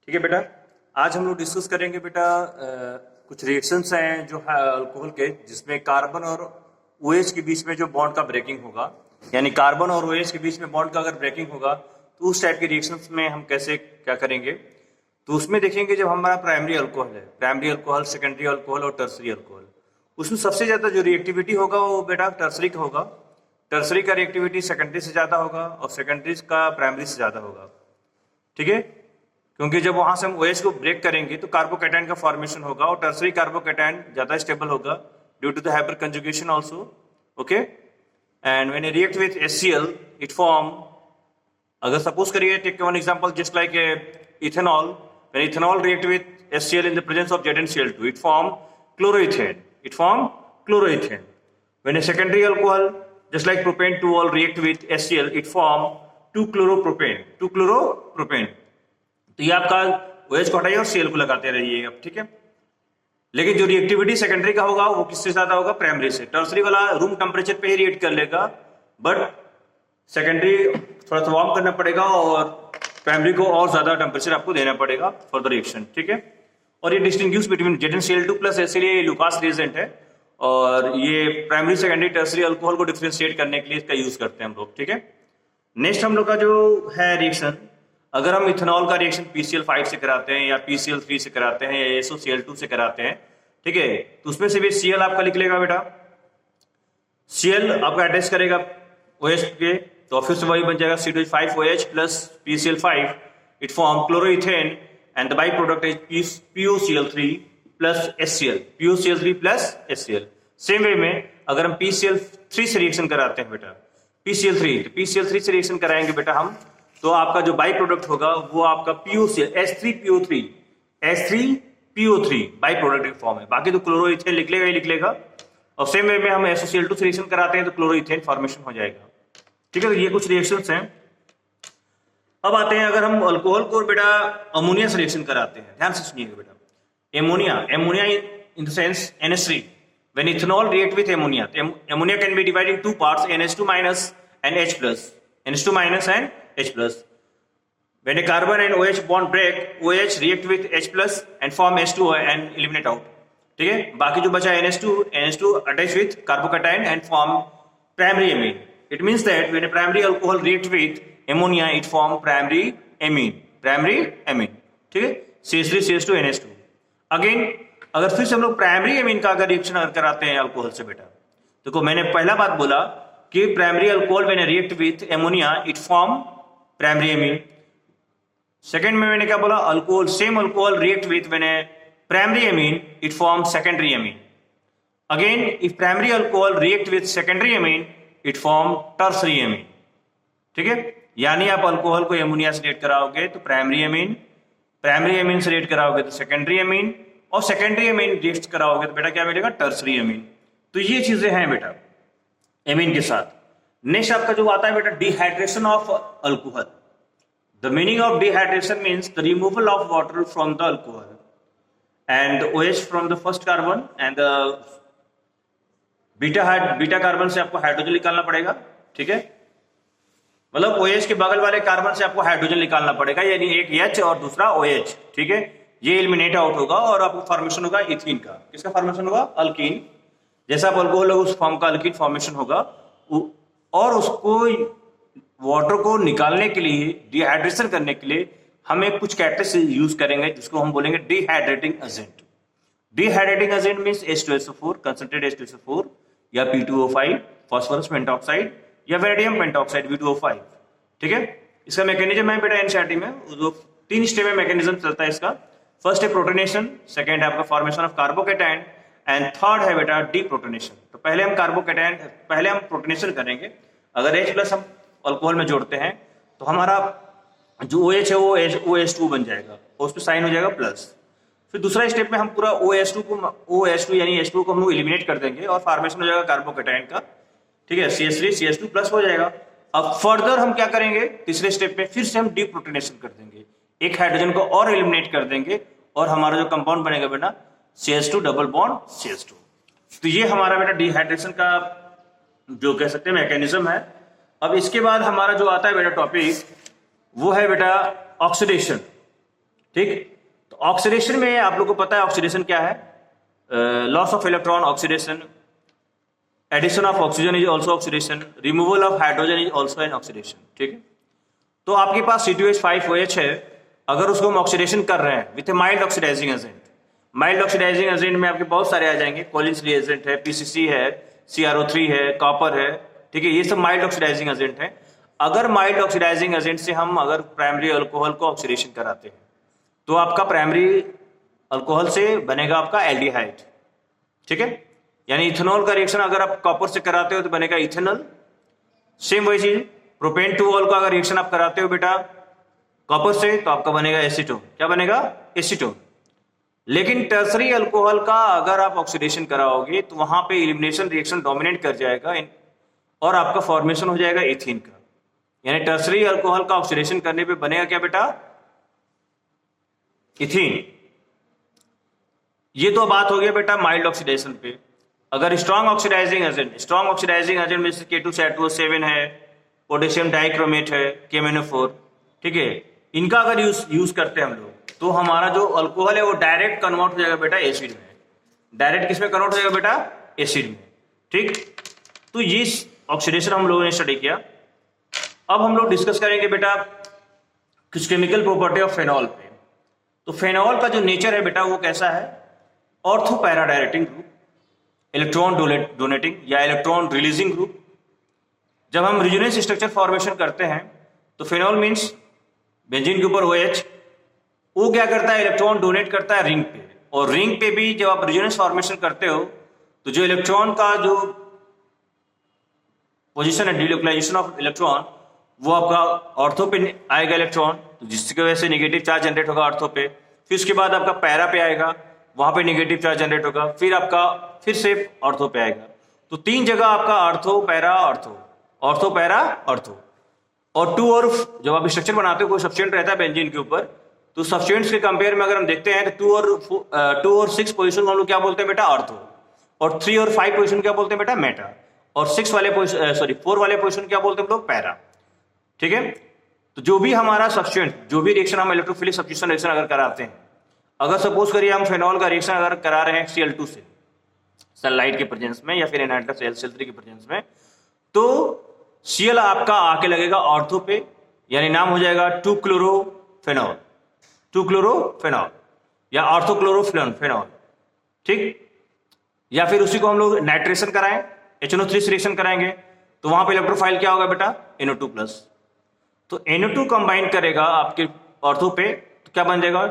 ठीक है बेटा, आज हम लोग डिस्कस करेंगे बेटा कुछ रिएक्शंस हैं जो है अल्कोहल के, जिसमें कार्बन और OH के बीच में जो बॉन्ड का ब्रेकिंग होगा, यानी कार्बन और OH के बीच में बॉन्ड का अगर ब्रेकिंग होगा तो उस टाइप के रिएक्शंस में हम कैसे क्या करेंगे। तो उसमें देखेंगे जब हमारा प्राइमरी अल्कोहल है, प्राइमरी अल्कोहल, सेकेंडरी अल्कोहल और टर्सरी अल्कोहल, उसमें सबसे ज्यादा जो रिएक्टिविटी होगा वो बेटा टर्सरी का होगा। टर्सरी का रिएक्टिविटी सेकेंडरी से ज्यादा होगा और सेकेंडरी का प्राइमरी से ज्यादा होगा। ठीक है, क्योंकि जब वहां से हम OH को ब्रेक करेंगे तो कार्बोकैटायन का फॉर्मेशन होगा और टर्सरी कार्बोकैटायन ज्यादा स्टेबल होगा due to the hyper conjugation also. Okay, and when you react with HCl it form, अगर सपोज करिए take one example just like ethanol, when ethanol react with HCl in the presence of ZnCl2 it form chloroethane. When a secondary alcohol just like propane 2-ol react with HCl it form 2-chloropropane. तो ये आपका OH को हटाइए और Cl को लगाते रहिए अब। ठीक है, लेकिन जो रिएक्टिविटी सेकेंडरी का होगा वो किससे ज्यादा होगा? प्राइमरी से। टर्सरी वाला रूम टेम्परेचर पे ही रिएक्ट कर लेगा, बट सेकेंडरी थोड़ा सा वार्म करना पड़ेगा और प्राइमरी को और ज्यादा टेम्परेचर आपको देना पड़ेगा फॉर द रिएक्शन। ठीक है, और ये distinguish between ZnCl2 plus HCl, ये लुकास रिएजेंट है और ये प्राइमरी सेकेंडरी टर्सरी अल्कोहल को डिफरेंशिएट करने के लिए इसका यूज करते हैं हम लोग। ठीक है, नेक्स्ट हम लोग का जो है रिएक्शन, अगर हम इथेनॉल का रिएक्शन PCl5 से कराते हैं या PCl3 से कराते हैं या SOCl2 से कराते हैं, ठीक है, तो उसमें से भी Cl आपका लिख लेगा बेटा, Cl आपका अटैच करेगा OH के, तो फिर से वही बन जाएगा C2H5OH plus PCl5 it form chloroethane and the by product is PuCl3 plus HCl, PuCl3 plus HCl। Same way में अगर हम PCl3 से रिएक्शन कराते हैं बेटा, PCl3 से रिएक्शन कराएंगे बेटा हम, तो आपका जो बाई प्रोडक्ट होगा वो आपका H3PO3 बाई प्रोडक्ट फॉर्म है। बाकी तो क्लोरोइथेन लिख लेगा और सेम वे में हम SOCl2 से रिएक्शन कराते हैं तो क्लोरोइथेन फॉर्मेशन हो जाएगा। ठीक है, तो ये कुछ रिएक्शंस हैं। अब आते हैं अगर हम अल्कोहल को बेटा अमोनिया से रिएक्शन कराते हैं, ध्यान से सुनिएगा बेटा। Ammonia in the sense NH3, when ethanol react with ammonia, ammonia can be divided in two parts, NH2 minus and H plus. When a carbon and OH bond break, OH react with H plus and form H2O and eliminate out. ठीक है, बाकी जो बचा NH2 attach with carbocation and form primary amine. It means that when a primary alcohol react with ammonia, it form primary amine. ठीक है, CH3 CH2 NH2. Again, अगर फिर से हम लोग प्राइमरी एमीन का अगर रिएक्शन अगर कराते हैं अल्कोहल से बेटा, देखो मैंने पहला बात बोला कि primary alcohol when react with ammonia it form primary amine. Second में मैंने क्या बोला? Same alcohol react with when primary amine it form secondary amine. Again if primary alcohol react with secondary amine it form tertiary amine. ठीक है, यानी आप alcohol को ammonia से रिएक्ट कराओगे तो प्राइमरी एमीन से रिएक्ट कराओगे तो सेकेंडरी एमीन, और सेकेंडरी एमीन रिएक्ट कराओगे तो बेटा क्या मिलेगा? Tertiary amine. तो ये चीजें हैं बेटा एमीन के साथ। नेक्स्ट आपका जो आता है बेटा dehydration of alcohol. The meaning of dehydration means the removal of water from the alcohol and OH from the first carbon and beta carbon से आपको हाइड्रोजन निकालना पड़ेगा। ठीक है, मतलब OH के बगल वाले कार्बन से आपको हाइड्रोजन निकालना पड़ेगा, यानी एक H और दूसरा OH। ठीक है, ये एलिमिनेट आउट होगा और आपको फॉर्मेशन होगा इथीन का। किसका फॉर्मेशन होगा? अल्कीन। जैसा आप अल्कोहल उस फॉर्म का अल्कीन फॉर्मेशन होगा, और उसको वाटर को निकालने के लिए, डिहाइड्रेशन करने के लिए हमें कुछ कैटलिस्ट यूज करेंगे जिसको हम बोलेंगे dehydrating agent. Dehydrating agent means H2SO4, concentrate H2SO4 या P2O5, फास्फोरस पेंटॉक्साइड या वेनेडियम पेंटॉक्साइड V2O5। ठीक है, इसका मैकेनिज्म है बेटा एनसीईआरटी में, जो 3 स्टेप में मैकेनिज्म चलता है इसका। फर्स्ट है प्रोटोनेशन, सेकेंड है आपका formation of carbocation and third है बेटा डीप्रोटोनेशन। तो पहले हम प्रोटोनेशन करेंगे। अगर H प्लस हम अल्कोहल में जोड़ते हैं तो हमारा जो OH है वो OH2 बन जाएगा, उस पर साइन हो जाएगा प्लस। फिर दूसरा स्टेप में हम पूरा OH2 यानी H2 को हम लोग एलिमिनेट कर देंगे और फॉर्मेशन हो जाएगा कार्बोकैटायन का। ठीक है, CH3 CH2 प्लस हो जाएगा। अब फर्दर हम क्या करेंगे? तीसरे स्टेप में फिर से हम डीप्रोटोनेशन कर देंगे, एक हाइड्रोजन को और एलिमिनेट कर देंगे और हमारा जो कंपाउंड बनेगा बेटा CH2 डबल बॉन्ड CH2। तो ये हमारा बेटा डिहाइड्रेशन का जो कह सकते हैं मैकेनिज्म है। अब इसके बाद हमारा जो आता है बेटा टॉपिक वो है बेटा ऑक्सीडेशन। ठीक। तो ऑक्सीडेशन में आप लोग को पता है ऑक्सीडेशन क्या है, loss of electron oxidation, addition of oxygen is also oxidation, removal of hydrogen is also an oxidation, ठीक है। तो आपके पास C2H5OH है, अगर उसको हम ऑक्सीडेशन कर रहे हैं with a mild oxidizing agent, mild oxidizing agent में आपके बहुत सारे आ जाएंगे, कॉलिन्स रिएजेंट है, PCC है, CrO3 है, कॉपर है, ठीक है, ये सब माइल्ड ऑक्सीडाइजिंग एजेंट है। अगर माइल्ड ऑक्सीडाइजिंग एजेंट से हम अगर प्राइमरी अल्कोहल को ऑक्सीडेशन कराते हैं तो आपका प्राइमरी अल्कोहल से बनेगा आपका एल्डिहाइड, ठीक है। यानी इथेनॉल का रिएक्शन अगर आप कॉपर से कराते हो तो बनेगा इथेनॉल। सेम वही चीज प्रोपेन टू ऑल का अगर रिएक्शन आप कराते हो बेटा कॉपर से तो आपका बनेगा एसीटोन, क्या बनेगा, एसीटोन। लेकिन टर्सरी अल्कोहल का अगर आप ऑक्सीडेशन कराओगे तो वहां पे एलिमिनेशन रिएक्शन डोमिनेट कर जाएगा और आपका फॉर्मेशन हो जाएगा एथीन का। यानी टर्सरी अल्कोहल का ऑक्सीडेशन करने पे बनेगा क्या बेटा, इथीन। ये तो बात हो गया बेटा माइल्ड ऑक्सीडेशन पे। अगर स्ट्रॉन्ग ऑक्सीडाइजिंग एजेंट में से K2SO7 है, पोटेशियम डाइक्रोमेट है, KMnO4, ठीक है, इनका अगर यूज करते हैं हम लोग तो हमारा जो अल्कोहल है वो डायरेक्ट कन्वर्ट हो जाएगा बेटा एसिड में। डायरेक्ट किसमें कन्वर्ट हो जाएगा बेटा, एसिड में, ठीक। तो ये ऑक्सीडेशन हम लोगों ने स्टडी किया। अब हम लोग डिस्कस करेंगे बेटा कुछ केमिकल प्रॉपर्टी ऑफ फेनॉल पे। तो फेनॉल का जो नेचर है बेटा वो कैसा है, ortho para directing group, electron donating या इलेक्ट्रॉन रिलीजिंग ग्रुप। जब हम रेजोनेंस स्ट्रक्चर फॉर्मेशन करते हैं तो फेनॉल मीन्स बेंजीन के ऊपर OH, वो क्या करता है, इलेक्ट्रॉन डोनेट करता है रिंग पे, और रिंग पे भी जब आप रेजोनेंस फॉर्मेशन करते हो तो जो इलेक्ट्रॉन का जो पोजीशन है, डिलोकलाइजेशन ऑफ इलेक्ट्रॉन, वो आपका ऑर्थो पे आएगा इलेक्ट्रॉन, तो जिसकी वजह से नेगेटिव चार्ज जनरेट होगा ऑर्थो पे। फिर उसके बाद आपका पैरा पे आएगा, वहां पे नेगेटिव चार्ज जनरेट होगा, फिर आपका फिर से ऑर्थो पे आएगा। तो 3 जगह आपका ortho para ortho, ortho para ortho. और 2 और जब आप स्ट्रक्चर बनाते हो कोई सब्सटेंट रहता है बेंजीन के ऊपर, तो सब्सटेंट्स के कंपेयर में अगर हम देखते हैं तो 2 और 6 पोजीशन हम लोग क्या बोलते हैं बेटा, ऑर्थो, और 3 और 5 पोजीशन क्या बोलते हैं बेटा, मेटा, और 4 वाले पोजीशन क्या बोलते हैं हम लोग, पैरा, ठीक है। तो जो भी हमारा सब्सटेंट, जो भी रिएक्शन हम इलेक्ट्रोफिलिक सब्स्टिट्यूशन रिएक्शन अगर कराते हैं, अगर सपोज करिए हम फेनॉल का रिएक्शन अगर करा रहे हैं Cl2 से सनलाइट के प्रेजेंस में या फिर एनहाइड्रस Cl3 के प्रेजेंस में, तो Cl आपका आके लगेगा ऑर्थो पे, यानी नाम हो जाएगा 2-क्लोरोफेनॉल, 2-क्लोरोफेनॉल या ऑर्थोक्लोरोफेनॉल, ठीक। या फिर उसी को हम लोग नाइट्रेशन कराएं, HNO3 से रिएक्शन कराएंगे तो वहां पे इलेक्ट्रोफाइल क्या होगा बेटा, NO2+। तो NO2 कंबाइन करेगा आपके ऑर्थो पे तो क्या बन जाएगा,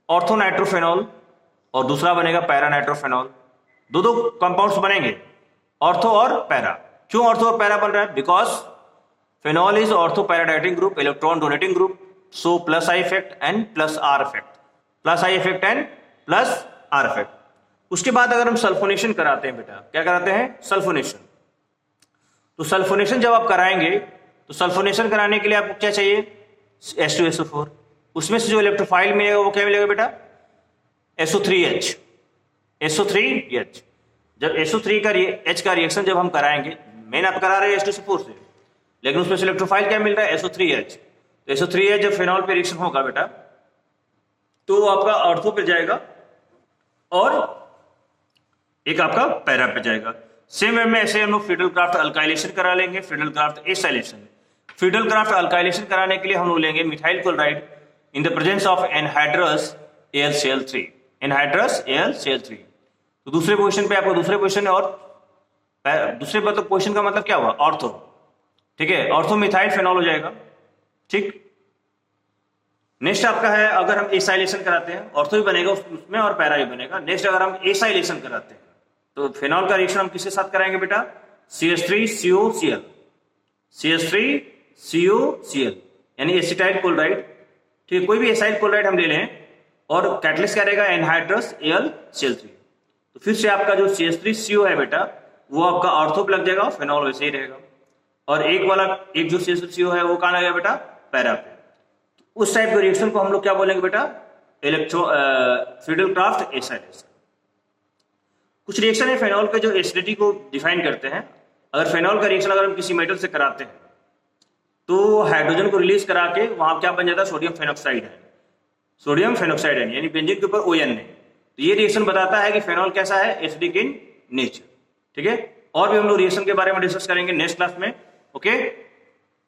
ऑर्थो नाइट्रोफेनॉल, और दूसरा बनेगा पैरा नाइट्रोफेनॉल। दो कंपाउंड्स बनेंगे, ऑर्थो और पैरा। क्यों ऑर्थो और पैरा बन रहा है, because phenol is ortho para directing group, electron donating group, so +I effect and +R effect, +I effect and +R effect. उसके बाद अगर हम सल्फोनेशन कराते हैं बेटा, क्या कराते हैं, सल्फोनेशन। तो सल्फोनेशन जब आप कराएंगे तो सल्फोनेशन कराने के लिए आपको क्या चाहिए, H2SO4, उसमें से जो इलेक्ट्रोफाइल मिलेगा वो क्या मिलेगा बेटा, SO3H, SO3H। जब SO3 का H का रिएक्शन जब हम कराएंगे, मेन आप करा रहे हैं H2SO4 से, लेकिन उसमें से इलेक्ट्रोफाइल क्या मिल रहा है, SO3H। तो SO3H जब फेनॉल पे रिएक्शन होगा बेटा तो आपका ऑर्थो पे जाएगा और एक आपका पैरा पे जाएगा। सेम वे में ऐसे हम लोग फ्रीडल क्राफ्ट अल्काइलेशन करा लेंगे, Friedel Crafts acylation. Friedel craft alkylation कराने के लिए हम लोग लेंगे methyl chloride in the presence of anhydrous AlCl3, anhydrous AlCl3। तो दूसरे पोजीशन पे आपको दूसरे पोजीशन और दूसरे मतलब पोजीशन का मतलब क्या हुआ, ऑर्थो, ठीक है, ऑर्थो मिथाइल फेनॉल हो जाएगा, ठीक। नेक्स्ट आपका है अगर हम एसाइलेशन कराते हैं, ऑर्थो भी बनेगा उसमें और पैरा भी बनेगा। नेक्स्ट अगर हम एसाइलेशन कराते हैं तो फेनॉल का रिएक्शन हम किसके साथ कराएंगे बेटा, CH3COCl, CH3COCl यानी एसिटाइल क्लोराइड, ठीक है, कोई भी एसाइल क्लोराइड हम ले लें और कैटलिस्ट क्या रहेगा, एनहाइड्रस AlCl3। तो फिर से आपका जो CH3CO है बेटा वो आपका ऑर्थो पे लग जाएगा, फेनॉल वैसे ही रहेगा, और एक जो CH3CO है वो कहां लगेगा बेटा, पैरा पे। उस टाइप के रिएक्शन को हम लोग क्या बोलेंगे बेटा, फ्रीडल क्राफ्ट एसाइलेशन। कुछ रिएक्शन है फेनॉल के जो एसिडिटी को डिफाइन करते हैं। अगर फेनॉल का रिएक्शन अगर हम किसी मेटल से कराते हैं तो हाइड्रोजन को रिलीज करा के वहां क्या बन जाता है, सोडियम फेनॉक्साइड है। सोडियम फेनोक्साइड आयन, यानी बेंजीन के ऊपर ON है। तो ये रिएक्शन बताता है कि फेनॉल कैसा है, एसिडिक इन नेचर। ठीक है, और भी हम लोग रिएक्शन के बारे में डिस्कस करेंगे नेक्स्ट क्लास में। ओके।